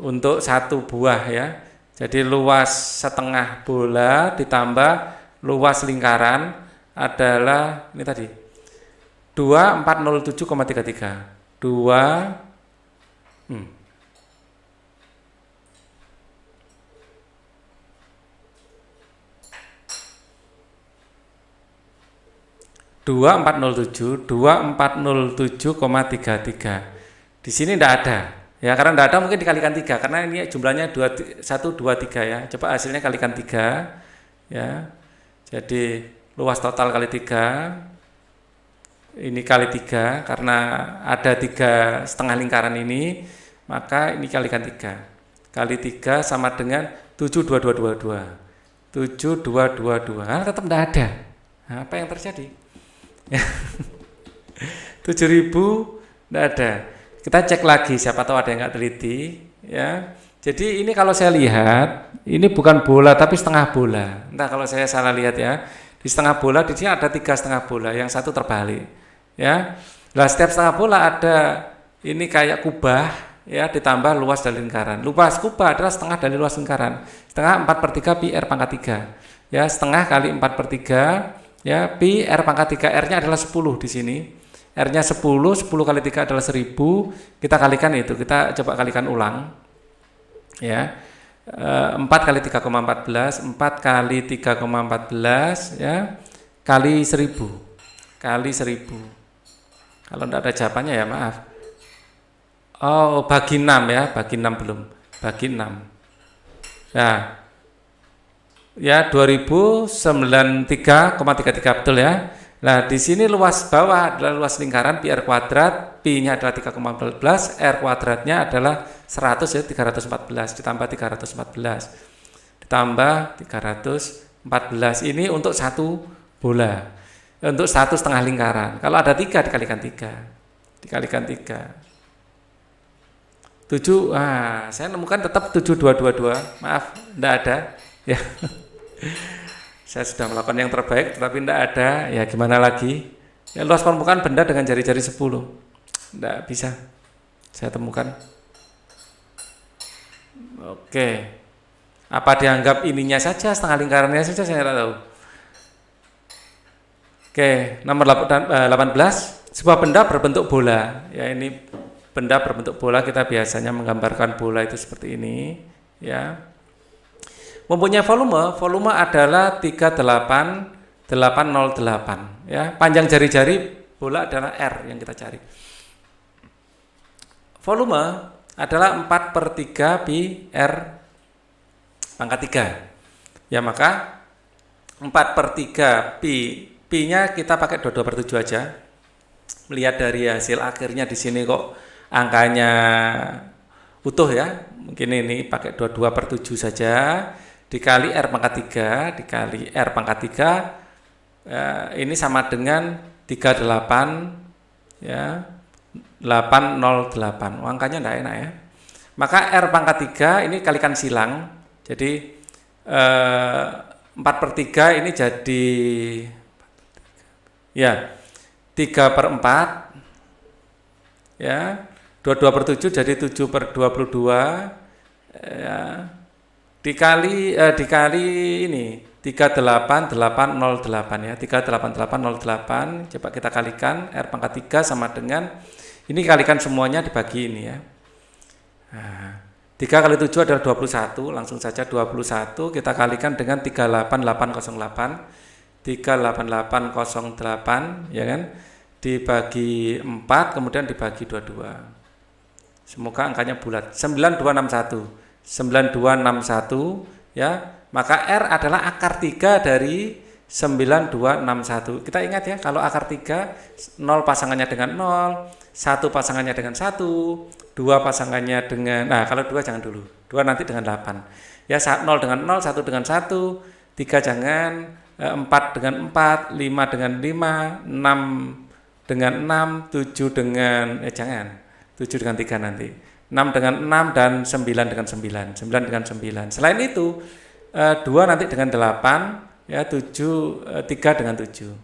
untuk satu buah ya. Jadi luas setengah bola ditambah luas lingkaran adalah ini tadi 2407,33 2407,33. Di sini tidak ada ya, karena tidak ada mungkin dikalikan 3 karena ini jumlahnya 1 2 3 ya. Coba hasilnya kalikan 3 ya. Jadi luas total kali 3 ini kali 3 karena ada 3 setengah lingkaran ini, maka ini kalikan 3 kali 3 sama dengan 72222 nah, tetap tidak ada. Nah, apa yang terjadi? 7000 tidak ada. Kita cek lagi, siapa tahu ada yang nggak teliti ya. Jadi ini kalau saya lihat ini bukan bola tapi setengah bola. Entah kalau saya salah lihat ya. Di setengah bola di sini ada 3 setengah bola, yang satu terbalik ya. Nah, setiap setengah bola ada ini kayak kubah ya, ditambah luas dari lingkaran. Luas kubah adalah setengah dari luas lingkaran. Setengah 4/3 pi r pangkat 3 ya, setengah kali 4/3 ya, pi r pangkat 3, r-nya adalah 10 di sini. R-nya 10 kali 3 adalah 1000. Kita kalikan itu, kita coba kalikan ulang. Ya. 4 kali 3,14, 4 kali 3,14 ya, kali 1000. Kali 1000. Kalau tidak ada jawabannya ya maaf. Oh, bagi 6 ya, bagi 6 belum. Bagi 6. Ya. Ya, 2093,33 betul ya. Nah, di sini luas bawah adalah luas lingkaran pi r kuadrat, pi-nya adalah 3,14, r kuadratnya adalah 100 ya, 314 ditambah 314 ditambah 314. Ini untuk satu bola. Untuk satu setengah lingkaran. Kalau ada 3 dikalikan 3. Dikalikan 3. 7, saya nemukan tetap 7222. Maaf, enggak ada. Ya. Saya sudah melakukan yang terbaik tetapi tidak ada, ya gimana lagi. Ya, luas permukaan benda dengan jari-jari 10 tidak bisa saya temukan. Oke, apa dianggap ininya saja, setengah lingkarannya saja, saya tidak tahu. Oke, nomor 18, sebuah benda berbentuk bola. Ya, ini benda berbentuk bola, kita biasanya menggambarkan bola itu seperti ini ya. Mempunyai volume adalah 38808 ya. Panjang jari-jari bola adalah R yang kita cari. Volume adalah 4/3 pi R pangkat 3. Ya, maka 4/3 pi-nya kita pakai 22/7 aja. Melihat dari hasil akhirnya di sini kok angkanya utuh ya. Mungkin ini pakai 22/7 saja. Dikali R pangkat 3, dikali R pangkat 3, ini sama dengan 38 ya, 808. Angkanya enggak enak ya. Maka R pangkat 3 ini kalikan silang. Jadi 4/3 ini jadi ya 3/4 ya, 22/7 jadi 7/22 ya. Dikali ini 38808 ya, 38808. Coba kita kalikan R pangkat 3 sama dengan ini, kalikan semuanya dibagi ini ya. 3 kali 7 adalah 21, langsung saja 21 kita kalikan dengan 38808. 38808 ya kan, dibagi 4 kemudian dibagi 22. Semoga angkanya bulat. 9261 ya, maka R adalah akar 3 dari 9261. Kita ingat ya, kalau akar 3 0 pasangannya dengan 0, 1 pasangannya dengan 1, 2 pasangannya dengan, kalau 2 jangan dulu, 2 nanti dengan 8 ya, 0 dengan 0, 1 dengan 1, 3 jangan, 4 dengan 4, 5 dengan 5, 6 dengan 6, 7 dengan jangan, 7 dengan 3 nanti, 6 dengan 6 dan 9 dengan 9, 9 dengan 9. Selain itu 2 nanti dengan 8 ya, 7, 3 dengan 7.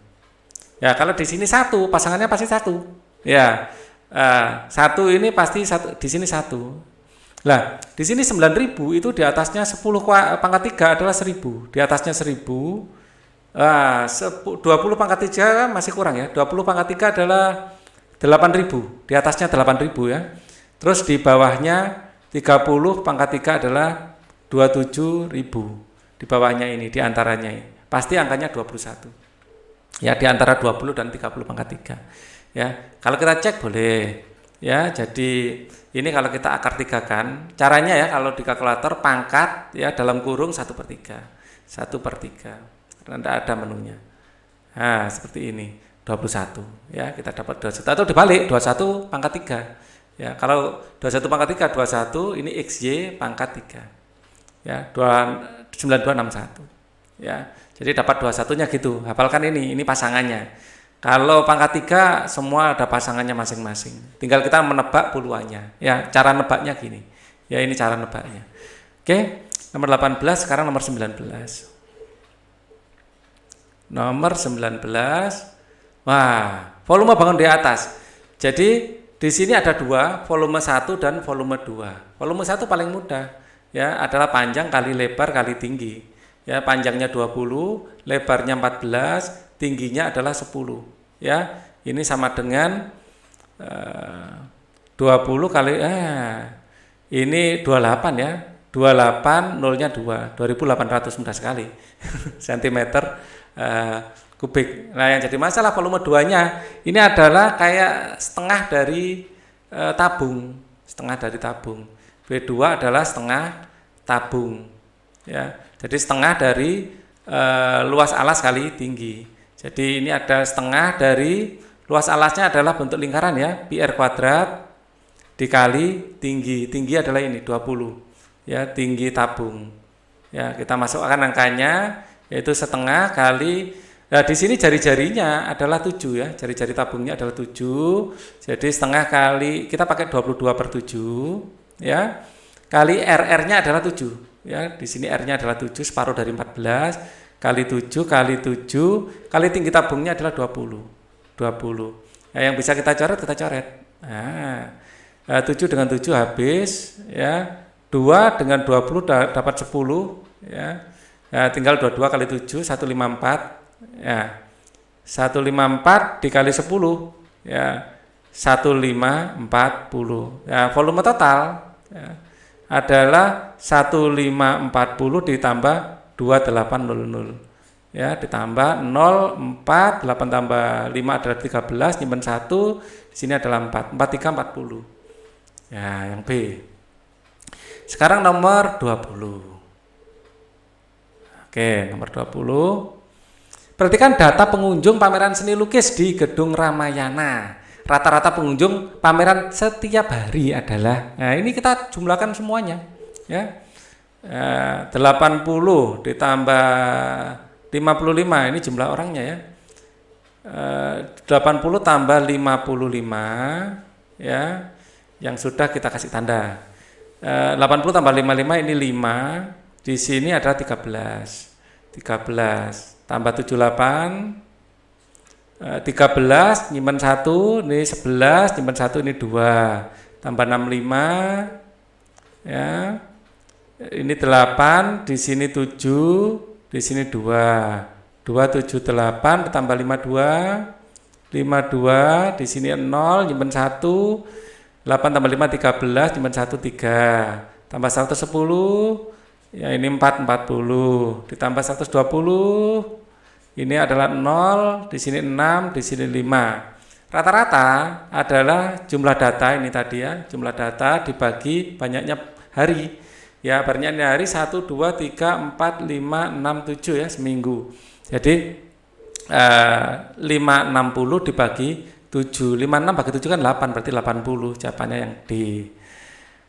Ya, kalau di sini 1 pasangannya pasti 1. Ya. 1 ini pasti 1, di sini 1. Lah, di sini 9.000 itu di atasnya 10 pangkat 3 adalah 1000. Di atasnya 1000. 20 pangkat 3 masih kurang ya. 20 pangkat 3 adalah 8.000. Di atasnya 8.000 ya. Terus di bawahnya 30 pangkat 3 adalah 27.000. Di bawahnya ini, di antaranya ini. Pasti angkanya 21. Ya, di antara 20 dan 30 pangkat 3. Ya, kalau kita cek boleh. Ya, jadi ini kalau kita akar 3 kan, caranya ya kalau di kalkulator pangkat ya dalam kurung 1/3. 1/3. Karena tidak ada menunya. Nah, seperti ini. 21 ya, kita dapat 21 atau dibalik 21 pangkat 3. Ya, kalau 21 pangkat 3 21 ini XY pangkat 3. Ya, 9261. Ya. Jadi dapat 21-nya gitu. Hafalkan ini pasangannya. Kalau pangkat 3 semua ada pasangannya masing-masing. Tinggal kita menebak puluhannya. Ya, cara nebaknya gini. Ya, ini cara nebaknya. Oke, nomor 18, sekarang nomor 19. Nomor 19. Wah, volume bangun di atas. Jadi di sini ada 2, volume 1 dan volume 2. Volume 1 paling mudah. Ya, adalah panjang kali lebar kali tinggi. Ya, panjangnya 20, lebarnya 14, tingginya adalah 10. Ya, ini sama dengan 20 kali ini 28 ya. 28 nolnya 2, 2800 mudah sekali. Sentimeter kubik. Nah, yang jadi masalah volume 2-nya ini adalah kayak setengah dari tabung. setengah dari tabung. B2 adalah setengah tabung. Ya, jadi setengah dari luas alas kali tinggi. Jadi ini ada setengah dari luas alasnya adalah bentuk lingkaran ya, pi r kuadrat dikali tinggi. Tinggi adalah ini 20. Ya, tinggi tabung. Ya, kita masukkan angkanya yaitu setengah kali. Nah, di sini jari-jarinya adalah 7 ya. Jari-jari tabungnya adalah 7. Jadi setengah kali kita pakai 22/7 ya. Kali RR-nya adalah 7 ya. Di sini R-nya adalah 7, separuh dari 14 kali 7 kali 7 kali tinggi tabungnya adalah 20. Nah, yang bisa kita coret. Nah, 7 dengan 7 habis ya. 2 dengan 20 dapat 10 ya. Nah, tinggal 22 kali 7 154 ya. 154 dikali 10 ya 1540. Ya, volume total ya, adalah 1540 ditambah 2800 ya, ditambah 0, 4, 8 tambah 5 adalah 13, nyimpen 1, di sini adalah 4, 4340. Ya, yang B. Sekarang nomor 20. Oke, nomor 20. Perhatikan data pengunjung pameran seni lukis di Gedung Ramayana. Rata-rata pengunjung pameran setiap hari adalah, nah ini kita jumlahkan semuanya ya. 80 ditambah 55, ini jumlah orangnya ya. 80 tambah 55 ya, yang sudah kita kasih tanda. 80 tambah 55 ini 5, di sini adalah 13 tambah 78, 13 nyimpen 1, ini 11, nyimpen 1, ini 2, tambah 65 ya, ini 8, di sini 7, di sini 2, 7, 8 ditambah 52, di sini 0, nyimpen 1, 8 tambah 5, 13, nyimpen 1, 3, tambah 110 ya, ini 40, ditambah 120, ini adalah 0, di sini 6, di sini 5. Rata-rata adalah jumlah data ini tadi ya, jumlah data dibagi banyaknya hari. Ya, banyaknya hari 1, 2, 3, 4, 5, 6, 7 ya, seminggu. Jadi 560 dibagi 7, 56 bagi 7 kan 8, berarti 80, jawabannya yang D.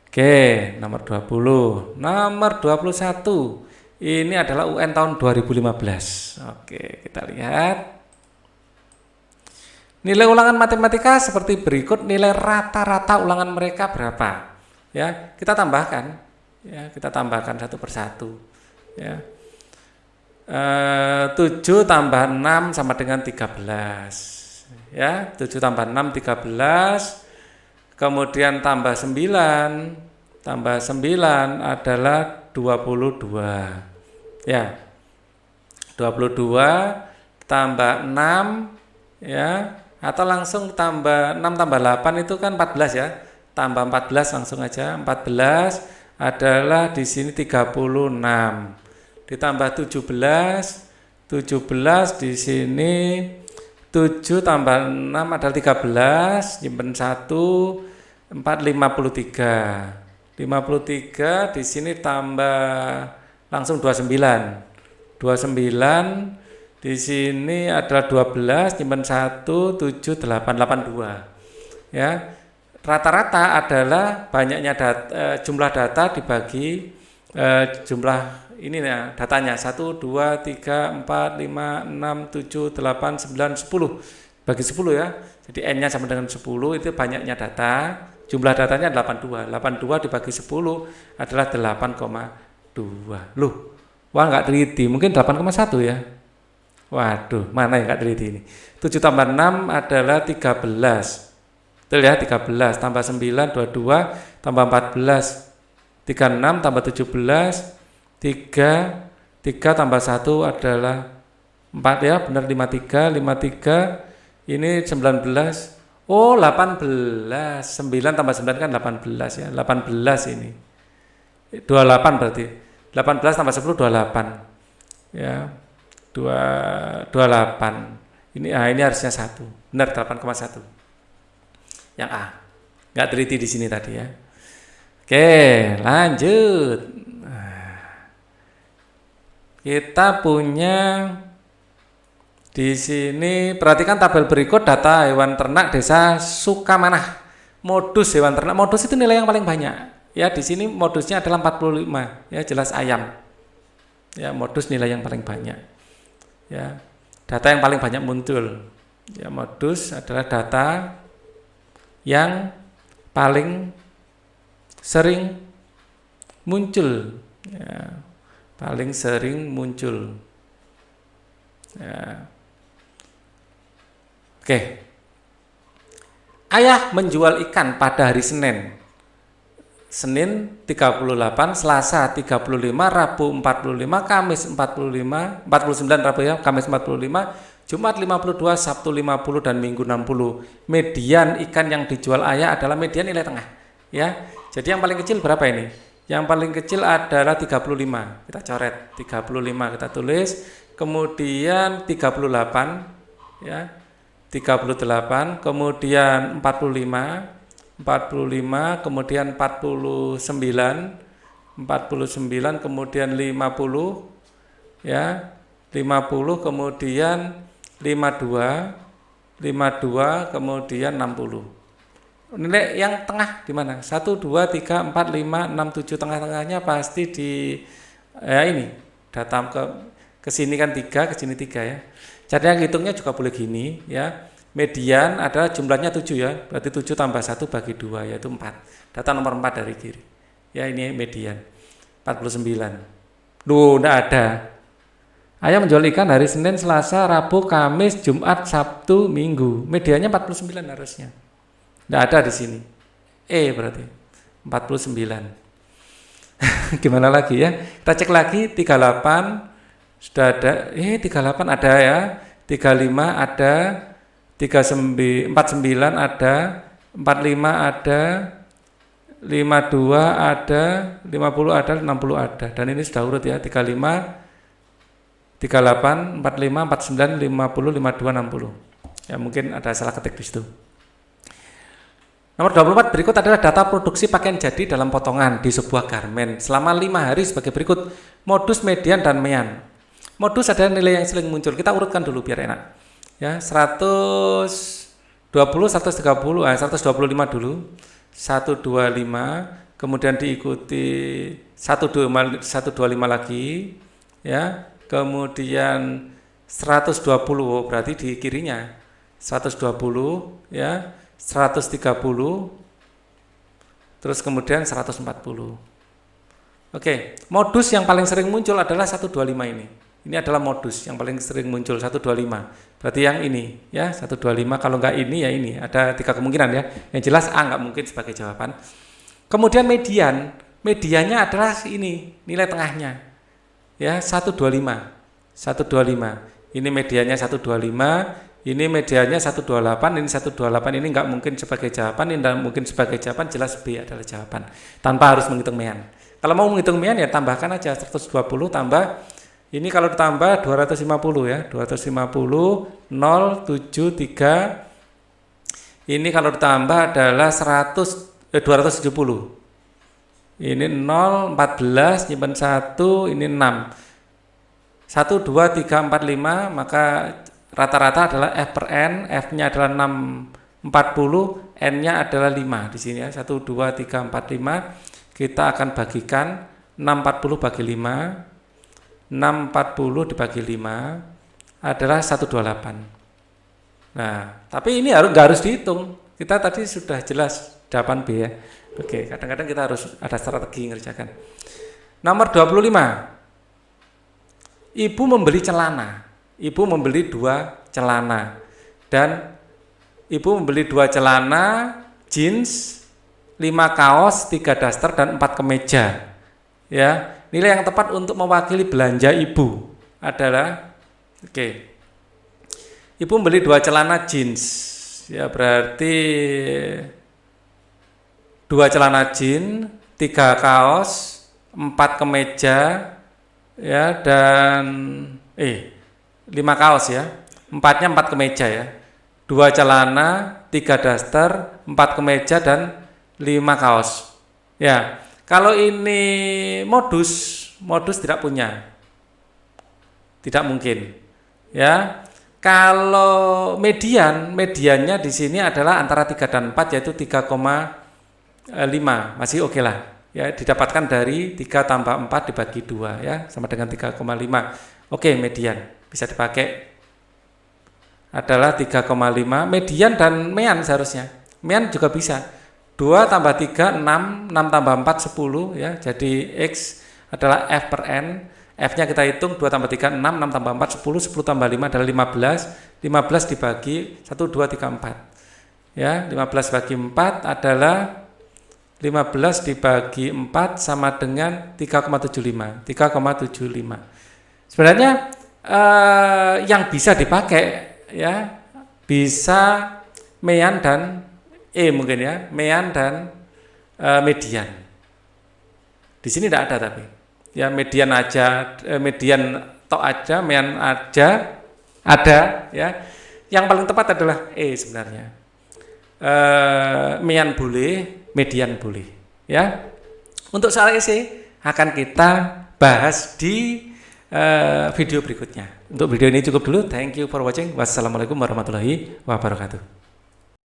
Oke, nomor 20. Nomor 21. Ini adalah UN tahun 2015. Oke, kita lihat. Nilai ulangan matematika seperti berikut. Nilai rata-rata ulangan mereka berapa? Ya, kita tambahkan. Ya, kita tambahkan satu persatu. Ya. 7 tambah 6 sama dengan 13. Ya, 7 tambah 6 13. Kemudian tambah 9 adalah 22. Ya. 22 tambah 6 ya, atau langsung tambah 6 tambah 8 itu kan 14 ya. Tambah 14 langsung aja. 14 adalah di sini 36. Ditambah 17 di sini 7 tambah 6 adalah 13, nyimpen 1, 4, 53. 53 di sini tambah langsung 29. 29 di sini adalah 12, nyimpen 1, 7, 8, 82. Ya. Rata-rata adalah banyaknya jumlah data dibagi jumlah ini ya, datanya 1, 2, 3, 4, 5, 6, 7, 8, 9, 10. Bagi 10 ya. Jadi N-nya sama dengan 10, itu banyaknya data. Jumlah datanya 82. 82 dibagi 10 adalah 8,2. Loh, wah nggak teliti. Mungkin 8,1 ya. Waduh, mana yang nggak teliti ini. 7 tambah 6 adalah 13. Betul ya, 13. Tambah 9, 22. Tambah 14, 36. Tambah 17, 3 tambah 1 adalah 4 ya, benar 53, 53 ini 19. Oh, 18. 9 tambah 9 kan 18 ya. 18 ini. 28 berarti. 18 tambah 10 28. Ya. 28. Ini harusnya 1. Benar 8,1. Yang A. Enggak teliti di sini tadi ya. Oke, lanjut. Kita punya di sini, perhatikan tabel berikut data hewan ternak desa Sukamanah. Modus hewan ternak, modus itu nilai yang paling banyak. Ya, di sini modusnya adalah 45. Ya, jelas ayam. Ya, modus nilai yang paling banyak. Ya, data yang paling banyak muncul. Ya, modus adalah data yang paling sering muncul. Ya, paling sering muncul. Ya. Oke. Ayah menjual ikan pada hari Senin. Senin 38, Selasa 35, Rabu 45, Kamis 45, 49 Rabu ya, Kamis 45, Jumat 52, Sabtu 50 dan Minggu 60. Median ikan yang dijual ayah adalah median nilai tengah, ya. Jadi yang paling kecil berapa ini? Yang paling kecil adalah 35. Kita coret 35, kita tulis. Kemudian 38 ya. 38, kemudian 45, kemudian 49, kemudian 50 ya. 50 kemudian 52, kemudian 60. Nilai yang tengah di mana? 1 2 3 4 5 6 7, tengah-tengahnya pasti di ya ini. Data ke sini kan 3, ke sini 3 ya. Cara hitungnya juga boleh gini ya. Median adalah jumlahnya 7 ya. Berarti 7 tambah 1 bagi 2 yaitu 4. Data nomor 4 dari kiri. Ya, ini median. 49. Duh, enggak ada. Ayah menjual ikan hari Senin, Selasa, Rabu, Kamis, Jumat, Sabtu, Minggu. Mediannya 49 harusnya. Enggak ada di sini. Berarti 49. Gimana lagi ya? Kita cek lagi 38 sudah ada. 38 ada ya. 35 ada. 49 ada. 45 ada. 52 ada. 50 ada. 60 ada. Dan ini sudah urut ya. 35 38, 45, 49, 50, 52, 60. Ya mungkin ada salah ketik di situ. Nomor 24 berikut adalah data produksi pakaian jadi dalam potongan di sebuah garmen selama 5 hari sebagai berikut. Modus, median, dan mean. Modus adalah nilai yang sering muncul. Kita urutkan dulu biar enak. Ya, 120, 130, 125 dulu. 125, kemudian diikuti 125 lagi. Ya. Kemudian 120, berarti di kirinya 120 ya, 130, terus kemudian 140. Oke, modus yang paling sering muncul adalah 125 ini. Ini adalah modus yang paling sering muncul 125. Berarti yang ini ya, 125, kalau enggak ini ya ini. Ada 3 kemungkinan ya. Yang jelas A enggak mungkin sebagai jawaban. Kemudian median. Mediannya adalah ini, nilai tengahnya. Ya, 125. Ini mediannya 125, ini mediannya 128, ini 128, ini enggak mungkin sebagai jawaban, ini enggak mungkin sebagai jawaban, jelas B adalah jawaban. Tanpa harus menghitung mean. Kalau mau menghitung mean ya tambahkan aja 120 tambah ini, kalau ditambah 250 ya. 250 073. Ini kalau ditambah adalah 270. Ini 0, 14, nyimpen 1, ini 6. 1, 2, 3, 4, 5, maka rata-rata adalah F per N, F-nya adalah 6, 40, N-nya adalah 5 di sini ya. 1, 2, 3, 4, 5. Kita akan bagikan 640 bagi 5. 640 dibagi 5 adalah 128. Nah, tapi ini nggak harus dihitung. Kita tadi sudah jelas jawaban B ya. Oke, kadang-kadang kita harus ada strategi ngerjakan. Nomor 25. Ibu membeli celana. Ibu membeli 2 celana. Dan ibu membeli 2 celana, jeans, 5 kaos, 3 daster, dan 4 kemeja. Ya, nilai yang tepat untuk mewakili belanja ibu adalah ibu membeli 2 celana jeans. Ya, berarti 2 celana jeans, 3 kaos, 4 kemeja, ya, dan 5 kaos ya. 4-nya 4 kemeja ya. 2 celana, 3 daster, 4 kemeja, dan 5 kaos. Ya, kalau ini modus tidak punya, tidak mungkin. Ya, kalau mediannya di sini adalah antara 3 dan 4 yaitu 3,5, masih oke lah. Ya, didapatkan dari 3 tambah 4 dibagi 2 ya, sama dengan 3,5. Oke, median bisa dipakai adalah 3,5, median dan mean seharusnya. Mean juga bisa. 2 tambah 3 6, 6 tambah 4 10 ya. Jadi X adalah F per N. F-nya kita hitung 2 tambah 3 6, 6 tambah 4 10, 10 tambah 5 adalah 15. 15 dibagi 1 2 3 4. Ya, 15 bagi 4 adalah 15 dibagi 4 sama dengan 3,75. 3,75. Sebenarnya yang bisa dipakai ya bisa mean dan mungkin ya, mean dan median. Di sini tidak ada tapi ya median aja, median tok aja, mean aja ada ya. Yang paling tepat adalah sebenarnya. Mean boleh, median boleh ya. Untuk soal esai akan kita bahas di video berikutnya. Untuk video ini cukup dulu. Thank you for watching. Wassalamualaikum warahmatullahi wabarakatuh.